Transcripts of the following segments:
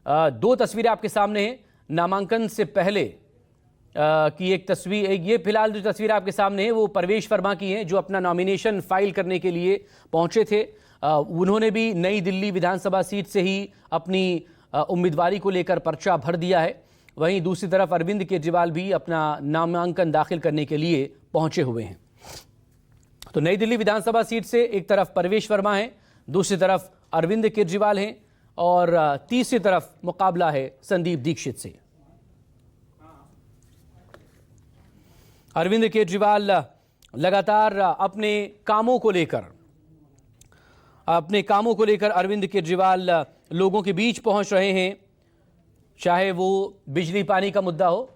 दो तस्वीरें आपके सामने हैं नामांकन से पहले की एक तस्वीर। ये फिलहाल जो तस्वीर आपके सामने है वो परवेश वर्मा की है, जो अपना नॉमिनेशन फाइल करने के लिए पहुंचे थे। उन्होंने भी नई दिल्ली विधानसभा सीट से ही अपनी उम्मीदवारी को लेकर पर्चा भर दिया है। वहीं दूसरी तरफ अरविंद केजरीवाल भी अपना नामांकन दाखिल करने के लिए पहुंचे हुए हैं। तो नई दिल्ली विधानसभा सीट से एक तरफ परवेश वर्मा है, दूसरी तरफ अरविंद केजरीवाल हैं और तीसरी तरफ मुकाबला है संदीप दीक्षित से। अरविंद केजरीवाल लगातार अपने कामों को लेकर अरविंद केजरीवाल लोगों के बीच पहुंच रहे हैं, चाहे वो बिजली पानी का मुद्दा हो।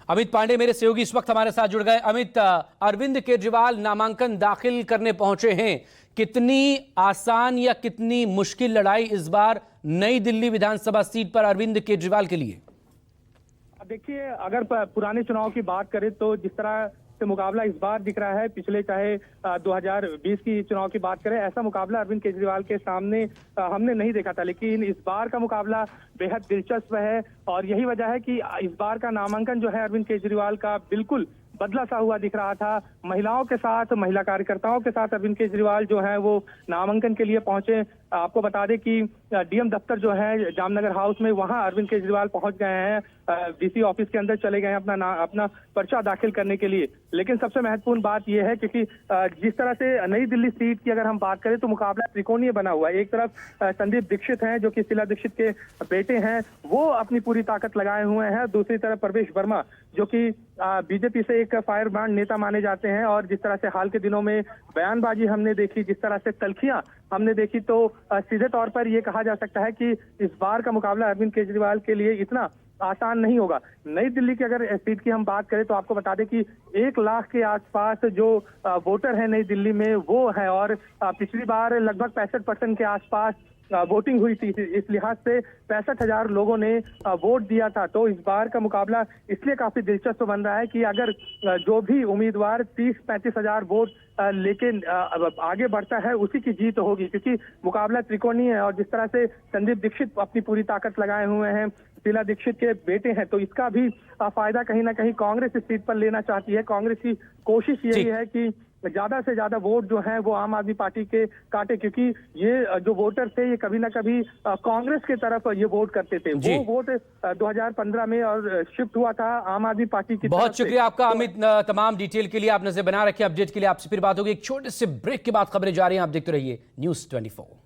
अमित पांडे मेरे सहयोगी इस वक्त हमारे साथ जुड़ गए। अमित, अरविंद केजरीवाल नामांकन दाखिल करने पहुंचे हैं, कितनी आसान या कितनी मुश्किल लड़ाई इस बार नई दिल्ली विधानसभा सीट पर अरविंद केजरीवाल के लिए? देखिए, अगर पुराने चुनाव की बात करें तो जिस तरह से मुकाबला इस बार दिख रहा है, पिछले चाहे 2020 की चुनाव की बात करें, ऐसा मुकाबला अरविंद केजरीवाल के सामने हमने नहीं देखा था। लेकिन इस बार का मुकाबला बेहद दिलचस्प है और यही वजह है कि इस बार का नामांकन जो है अरविंद केजरीवाल का बिल्कुल बदला सा हुआ दिख रहा था। महिलाओं के साथ, महिला कार्यकर्ताओं के साथ अरविंद केजरीवाल जो है वो नामांकन के लिए पहुंचे। आपको बता दें कि डीएम दफ्तर जो है जामनगर हाउस में, वहां अरविंद केजरीवाल पहुंच गए हैं, डीसी ऑफिस के अंदर चले गए हैं अपना पर्चा दाखिल करने के लिए। लेकिन सबसे महत्वपूर्ण बात यह है क्योंकि जिस तरह से नई दिल्ली सीट की अगर हम बात करें तो मुकाबला त्रिकोणीय बना हुआ है। एक तरफ संदीप दीक्षित हैं जो कि शीला दीक्षित के बेटे हैं, वो अपनी पूरी ताकत लगाए हुए हैं। दूसरी तरफ परवेश वर्मा जो कि बीजेपी से एक फायर ब्रांड नेता माने जाते हैं और जिस तरह से हाल के दिनों में बयानबाजी हमने देखी, जिस तरह से तल्खियां हमने देखी, तो सीधे तौर पर यह कहा जा सकता है कि इस बार का मुकाबला अरविंद केजरीवाल के लिए इतना आसान नहीं होगा। नई दिल्ली की अगर सीट की हम बात करें तो आपको बता दें कि 1 लाख के आसपास जो वोटर हैं नई दिल्ली में वो है और पिछली बार लगभग 65% के आसपास वोटिंग हुई थी। इस लिहाज से 65,000 लोगों ने वोट दिया था। तो इस बार का मुकाबला इसलिए काफी दिलचस्प बन रहा है कि अगर जो भी उम्मीदवार 30-35 हजार वोट लेके आगे बढ़ता है उसी की जीत होगी, क्योंकि मुकाबला त्रिकोणीय है। और जिस तरह से संदीप दीक्षित अपनी पूरी ताकत लगाए हुए हैं, शीला दीक्षित के बेटे हैं, तो इसका भी फायदा कहीं ना कहीं कांग्रेस इस सीट पर लेना चाहती है। कांग्रेस की कोशिश यही है कि ज्यादा से ज्यादा वोट जो है वो आम आदमी पार्टी के काटे, क्योंकि ये जो वोटर थे ये कभी ना कभी कांग्रेस के तरफ ये वोट करते थे। वो वोट 2015 में और शिफ्ट हुआ था आम आदमी पार्टी की। बहुत शुक्रिया आपका अमित, तमाम डिटेल के लिए। आप नजर बना रखिए, अपडेट के लिए आपसे फिर बात होगी। एक छोटे से ब्रेक के बाद खबरें जा रही हैं, आप देखते रहिए News 24।